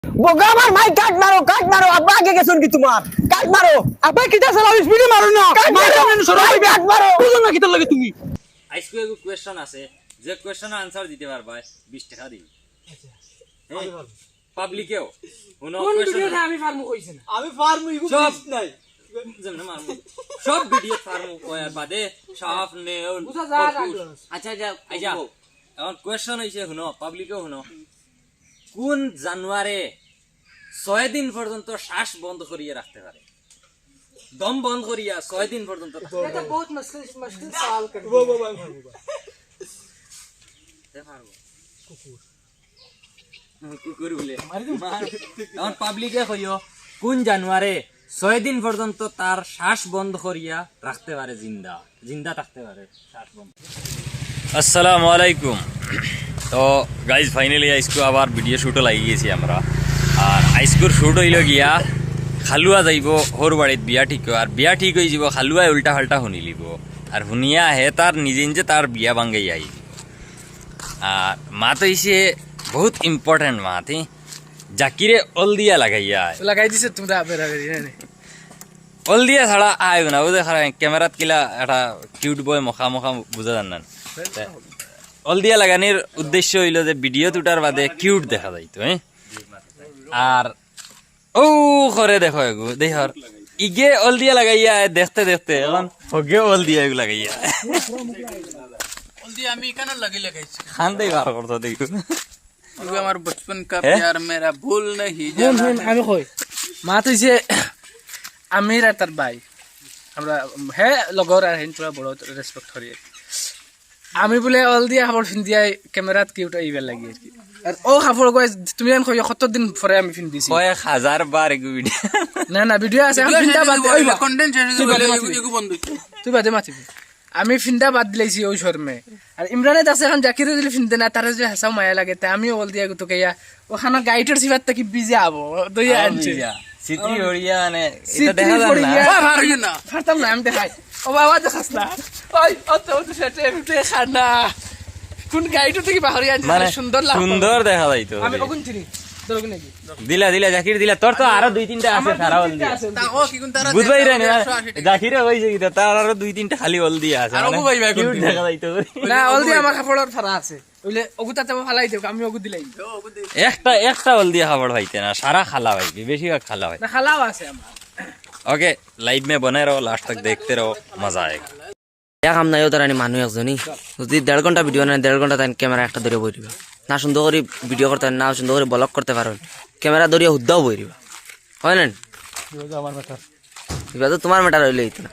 बोगा मार माई काट मारो अब्बा आगे के सुन की तुम्हार काट मारो अब्बा किता साला स्पीड मारो ना काट मारो বুঝো না কিতা লাগে তুমি আজকে এক কোশ্চেন আছে যে কোশ্চেনের আনসার দিতে পারবা 20 টাকা দিই পাবলিকেও কোন কোশ্চেন আমি ফার্মু কইছি না আমি ফার্মু ইগু নাই যেমন মারমু সব ভিডিও ফার্মু কয়ার বাদে সাফ নে বুঝা যা আচ্ছা যা আইজা এখন কোশ্চেন হইছে শুনো পাবলিকেও শুনো কোন জানুয়ারে 6 দিন পর্যন্ত শ্বাস বন্ধ করিয়ে রাখতে পারে দম বন্ধ করিয়া 6 দিন পর্যন্ত এটা বহুত মুশকিল সওয়াল করে দেখাবো কুকুর বলে এখন পাবলিকে কইও কোন জানুয়ারে 6 দিন পর্যন্ত তার শ্বাস বন্ধ করিয়া রাখতে পারে জিন্দা থাকতে পারে শ্বাস বন্ধ আসসালামু আলাইকুম তো গাইজ ফাইনালি আজকে আবার ভিডিও শুটও লাগি গেছি আমরা আর আজকের শুট হইল গিয়া খালুয়া যাইব হোর বাড়িত বিয়া ঠিক আর বিয়া ঠিক হয়ে যাব খালুয়ায় উল্টা ফাল্টা শুনি লিব আর শুনিয়া হে তার নিজে নিজে তার বিয়া ভাঙ্গাই আই আর মাত হইছে বহুত ইম্পর্টেন্ট মাত জাকিরে অল দিয়া লাগাই দিছে তুমি দা বেরাবেরি না অল দিয়া ছাড়া আইব না বুঝে ক্যামেরাত কিলা একটা কিউট বয় মখা বুঝা জান না অল দিয়া লাগানির উদ্দেশ্য হইল যে ভিডিও দুটার বাদে কিউট দেখা যাইতো আর ও করে দেখো এগু দেখর ইগে অল দিয়া লাগাইয়া দেখতে এখন হগে অল দিয়া এগু লাগাইয়া অল দিয়া আমি কেন লাগাইছি খান দেই বার করতো দেখো वो हमारा बचपन का प्यार मेरा भूल नहीं जाना আমি কই মা তুইছে আমির আর তার ভাই আমরা হে লগর আর হেন পুরা বড় রেসপেক্ট করি আমি বলে অল দিয়া খাবার ফিন দিয়া ক্যামেরাত কিউট আইবার লাগি আর কি আর ও খাবার কই তুমি জান কই কত দিন পরে আমি ফিন দিছি কয়েক হাজার বার এগু ভিডিও না ভিডিও আছে আমি ফিনটা বাদ ওইবা কন্টেন্ট শেষ হয়ে গেল এগু বন্ধ তুই বাদে মাতিবি আমি ফিনটা বাদ দিলাইছি ওই শর্মে আর ইমরানে দাসে এখন জাকিরে দিলে ফিনতে না তারে যে হাসাও মায়া লাগে তাই আমিও বল দিয়া তো কইয়া ওখানে গাইডের সিফাত কি বিজে আবো দইয়া আনছি সিটি হরিয়া মানে এটা দেখা যায় না পারবি না ফারতাম না আমি দেখাই ও বাবা দেখাস না ওই অত সেটা এমনি খানা কোন গাইডের থেকে বাহরি আনছি মানে সুন্দর দেখা যাইতো আমি কখন চিনি দরগ নাকি দিলা জাকির দিলা তোর তো আরো 2-3টা আছে সারা অল দিয়া তা ও কি কোন তারা বুঝবাই রে না জাকিরে হইছে কি তার আরো 2-3টা খালি অল দিয়া আছে আর ওগু ভাই কিউট দেখা যাইতো না অল দিয়া আমার কাপড়ের ফারা আছে ওইলে ওগুতাতে ফালাই দেব আমি ওগু দিলাই একটা অল দিয়া খাবার হইতে না সারা খালা হয় বেশিরভাগ খালা হয় না খালাও আছে আমার ओके लाइव में बने रहो लास्ट तक देखते रहो मजा आएगा এক কাম নাই ওদের মানুষ একজনই যদি 1.5 ঘন্টা ভিডিও না 1.5 ঘন্টা তাই ক্যামেরা একটা ধরে বই দিবা না সুন্দর করে ভিডিও করতে না সুন্দর করে ব্লগ করতে পারেন ক্যামেরা ধরে হুদ্দাও বই দিবা হয় না এবার তো তোমার ম্যাটার হইলে হইতো না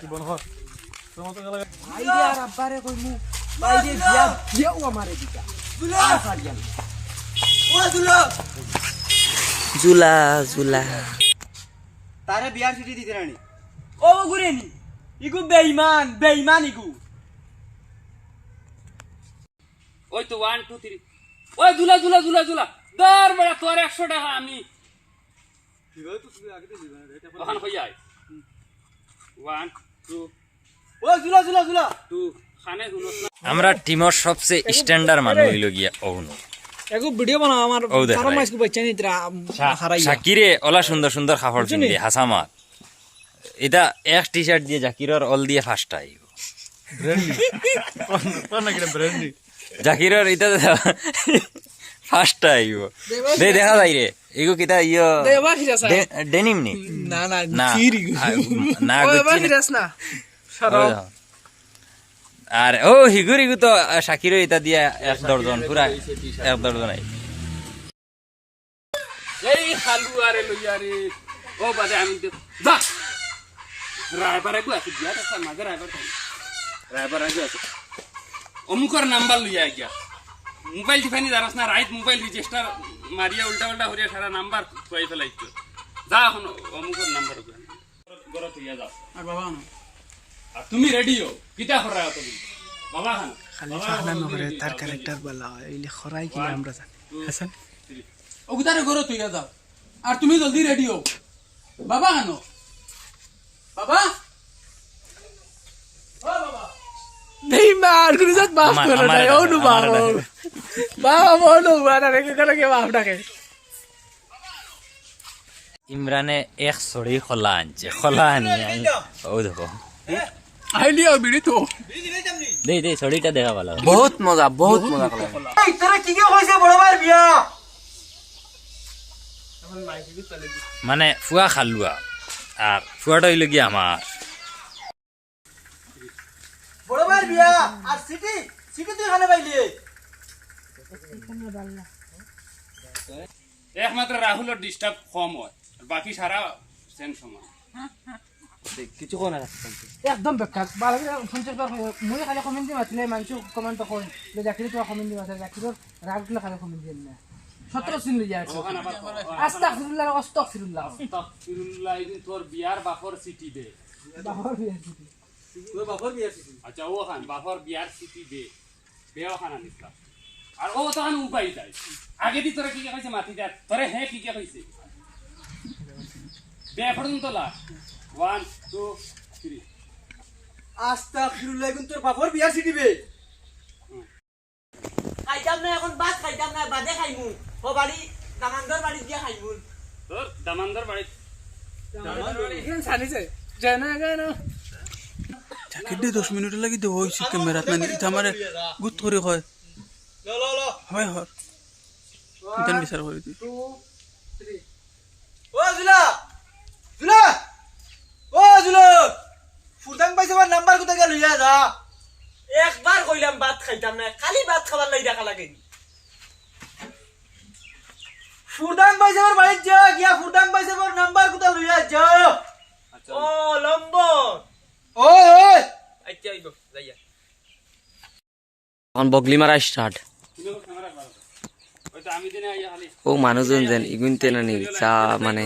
জুলা জুলা তারে বিয়ার ছুটি দিতে রানি ও গুরেনি ইগু বেঈমান ইগু ওই তো 1 2 3 ওই দুলা দর বড় তোর 100 টাকা আমি ওখান হই যায় 1 2 ও জুলা 2 খানে গুলো আমরা টিমর সবচেয়ে স্ট্যান্ডার্ড মানুষ হইল গিয়া ওহনো এগো ভিডিও বানাও আমার ও দেখ কারো মাইস কো বাচ্চা নি তরা হারাই শাকিরে ওলা সুন্দর খাবার কিনলি হাসামাত এটা এক টি-শার্ট দিয়ে জাকিরর অল দিয়ে ফার্স্ট আইব জাকিরর এটা ফার্স্ট আইব দেখা যাই রে এগো কিটা ইয়ো দেবা খিরাস ডেনিম নি না চিরি না দেবা খিরাস না সরো আর ও হিগুরিগু তো শাকির এটা দিয়া 1 দর্জন পুরা 1 দর্জন আই এই খালু আরে লইয়া রে ও বাদে আমি যা রায়বার আগু আছে দিয়া তা মাঝে রায়বার আগু আছে অমুকর নাম্বার লইয়া গিয়া মোবাইল টিফানি জানাস না রাইট মোবাইল রেজিস্টার মারিয়া উল্টা হরিয়া সারা নাম্বার কই ফেলাইছো যা এখন অমুকর নাম্বার গরত হইয়া যাও আর বাবা না আর তুমি রেডি হও কিটা করা তুমি বাবা খান খালি ফাহনা নগরে তার ক্যারেক্টার বলা এইলে খরাই কি আমরা জানি হাসান ও গুতারে গরত হইয়া যাও আর তুমি জলদি রেডি হও বাবা খানো বাবা ও বাবা বেঈমান কোন জাত মাফ করে না ও নু বাবা বাবা মনো বাবা রেখে করে কে মাফ ডাকে ইমরানে এক ছড়ি খোলা আনছে খোলা আনি ও দেখো আইলি বিড়ি তো দে ছড়িটা দেখা ভালো বহুত মজা করলাম এই তোরা কি কি কইছে বড় ভাইয়ের বিয়া মানে ফুয়া খালুয়া আর ফুয়াটা হইল কি আমার বড় ভাইয়ের বিয়া আর সিটি সিটি তুই খানে পাইলি একমাত্র রাহুলের ডিস্টার্ব কম হয় আর বাকি সারা সেম সমান কিছু কোন একদম বেকার ভালো করে শুনতে পার মই খালি কমেন্ট দি মাতলে মানুষ কমেন্ট কই যে জাকিরে তো কমেন্ট দি মাতলে জাকিরের রাগ গুলো খালি কমেন্ট দি না 17 সিন লই যায় আস্তাগফিরুল্লাহ আস্তাগফিরুল্লাহ আস্তাগফিরুল্লাহ ইদিন তোর বিয়ার বাপর সিটি দে বাবার বিয়ে দিছি তোর বাবার বিয়া সিটি আচ্ছা ও খান বাপর বিয়ার সিটি দে বেও খান আনিসলা আর ও তো খান উপায় যায় আগে দি তোরা কি কি কইছে মাটি দে তোরে হে কি কি কইছে বে পর্যন্ত লা 1 2 3 আস্তাগফিরুল্লাহ তোর বাবার বিয়া সিটি বে খাইতাম না এখন ভাত খাইতাম না বাদে খাইমু ও বাড়ি দামান্দর বাড়ি দিয়া খাইমু তোর দামান্দর বাড়ি এখানে ছানিছে জানা গানো কেডে 10 মিনিট লাগি দে হইছে ক্যামেরা মানে এটা আমারে গুত করে কয় ল ল ল হয় হর ইতান বিচার করে দি 2 3 ও জুলা জুলা ও জুলা ফুরদান পাইছে আমার নাম্বার কোথা গেল ইয়া যা একবার কইলাম ভাত খাইতাম না খালি ভাত খাবার লাই দেখা লাগে ফুরদান পাইছে আমার বাড়ি যা গিয়া ফুরদান পাইছে আমার নাম্বার কোথা লইয়া যা ও লম্বর ওই ওই আচ্ছা আইবো যাইয়া এখন বগলি মারা স্টার্ট ওই তো আমি দিনে আইয়া খালি ও মানুষজন যেন ইগুনতে না নি চা মানে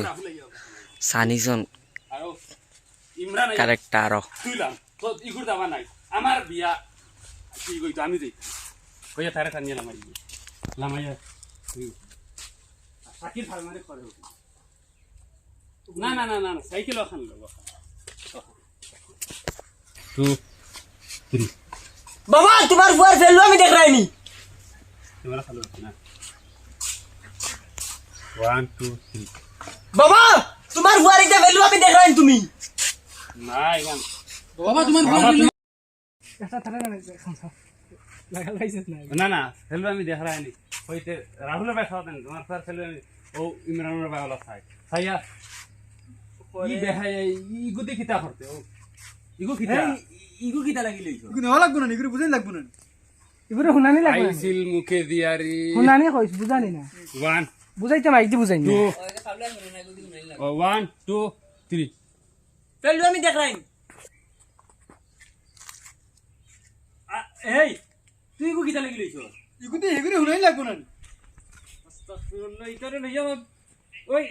সানিজন আর ও ইমরান আইয়া ক্যারেক্টার তুইলাম তো ইগুর দাবা নাই আমার বিয়া কি কইতো আমি দেই কইয়া তারে খানিয়া লামাইয়া সাকির ফার্মারে করে না না না না সাইকেল ওখান লব 2 3 বাবা তোমার বুয়ার ফেললো আমি দেখ রাইনি তোমরা খালো না 1 2 3 বাবা তোমার বুয়ার এটা ফেললো আমি দেখ রাইনি তুমি না ইগান বাবা তোমার এটা থারে লাগা লাইছিস না না না ফেলবে আমি দেখা রাইনি হইতে রাহুলের ভাই খাওয়াতেন তোমার স্যার ফেলবে আমি ও ইমরানের ভাই হলো সাইয়া ই দেখায় ইগুদি কিতা করতে ও ইগু কিতা লাগি লইছো কিন্তু হলা লাগবো না নিগুরি বুঝাই লাগবো না এবারে হুনানি লাগবে আইছিল মুখে দিয়ারি হুনানি কইছ বুঝানি না 1 বুঝাইতে মাইক দি বুঝাইনি 2 1 2 3 ফেললো আমি দেখ রাইনি এই তুই ইগু কিতা লাগি লইছো ইগুতে হেগুরি হুনাই লাগবো না আস্তাগফিরুল্লাহ ইতারে লইয়া ওই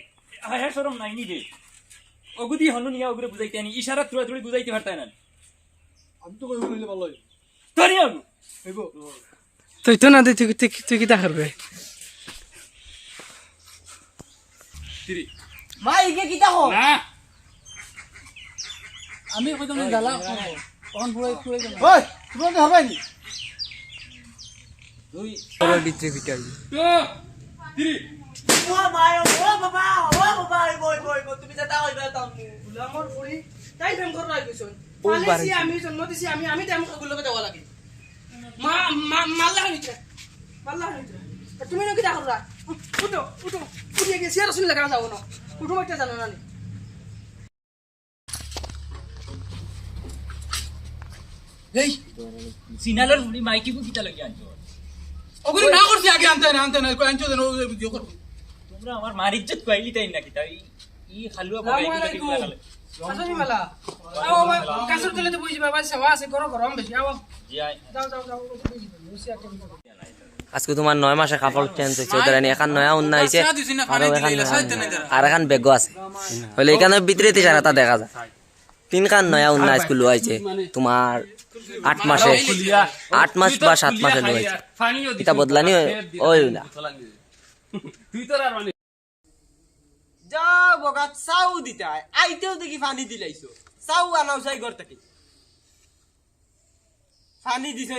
হায়া শরম নাই নি রে ওগুদি হনু নিয়া ওগুরে বুঝাইতে আনি ইশারা তুড়া তুড়ি বুঝাইতে পারতাই না আমি তো কই হইলে ভালো হয় তোরি আনু হইবো তুই তো না তুই কি তা করবে 3 মা ইকে কি দেখো না আমি কইতাম না জ্বালা কোন পুরাই পুরাই ওই তুমি তো হবাইনি 2 3 ও মায় ও বাবা বই তুমি যেটা হইবা তাম গুলামর ফুরি তাই প্রেম করবা কইছন পালেছি আমি জন্ম দিছি আমি টাইম গুলোকে দেওয়া লাগে মাল্লা হইছে তুমি নকি দেখো রা উঠো উঠে গেছি আর শুনলে কেন যাবো না উঠো একটা জানো না এই সিনালর ফুলি মাইকি কু কিতা লাগি আনছো ওগুরি না করছি আগে আনতে না কই আনছো দেন ও ভিডিও করব তোমরা আমার মার ইজ্জত কইলি তাই না কিতা ই খালুয়া বগাই কিতা কিতা আসনি মালা আও কাসর তলে তো বুঝি বাবা সেবা আছে গরম বেশি আও জি আই যাও আজকে তোমার 9 মাসে কাপড় চেঞ্জ হয়েছে ওদের এখন নয়া উন্না হয়েছে আর এখন বেগ আছে হলে এখানে ভিতরে সারাটা দেখা যায় 3 খান নয়া উন্না স্কুল হয়েছে তোমার 8 মাসে 8 মাস বা 7 মাসে হয়েছে এটা বদলানি ওই না তুই তোর আর মানে যাও বগাত চাউ দিতে হয় আইতেও দেখি পানি দিলাইছো চাউ আনাও চাই ঘর থেকে পানি দিছ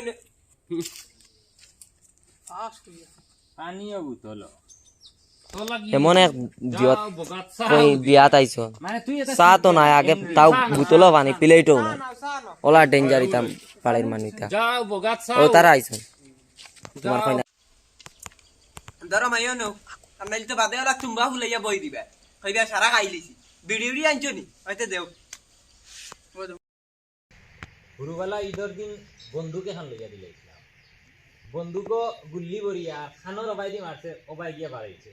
পানিও বুতল এমন এক বিয়ত বগাত কই বিয়াত আইছ মানে তুই এটা চা তো নাই আগে তাও বোতলও পানি প্লেটও নাই ওলা ডেঞ্জার ইতাম পাড়ের মানুষটা যাও বগাত ও তারা আইছ তোমার কই না ধরো মাইও নো আমরা তো বাদে ওরা চুম্বা ফুলাইয়া বই দিবা কইবা সারা খাই লিছি বিড়ি আনছো নি হয়তো দেও হুরুবালা ঈদের দিন বন্দুক এখন লইয়া দিলাইছিলাম বন্দুক গুল্লি বরিয়া খানোর অবাই দিয়ে মারছে অবাই গিয়া বাড়াইছে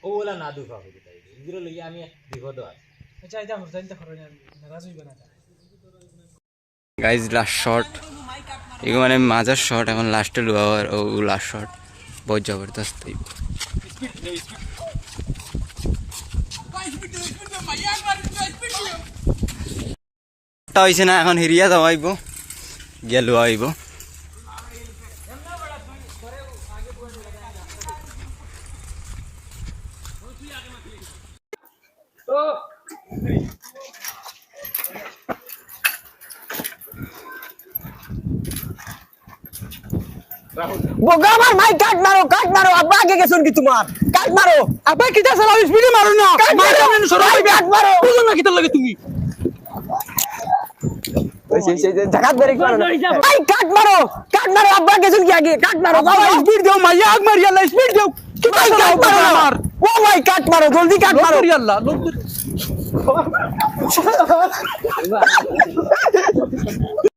ও বলা না দুফা হইতে তাই এগুলো লইয়া আমি বিপদ আছি আচ্ছা এটা হরতা এটা করে নারাজ হইবে না গাইজ লাস্ট শট এগুলো মানে মাজার শট এখন লাস্টে লুয়া ও লাস্ট শট বহুত জবরদস্ত হয়েছে না এখন হিরিয়া যাওয়া আইব গিয়া লুয়া আইব बोगा मार माई काट मारो अब्बा आगे के सुन की तुम्हार काट मारो अब्बा किधर चलाओ स्पीड मारो ना मार का सरो काट मारो बोलो ना किधर लगे तुम्ही जगत ब्रेक मारो भाई काट मारो अब्बा के सुन के आगे काट मारो बाबा स्पीड दो माया आग मार यल्ला स्पीड दो भाई काट मारो ओ भाई काट मारो जल्दी काट मारो यल्ला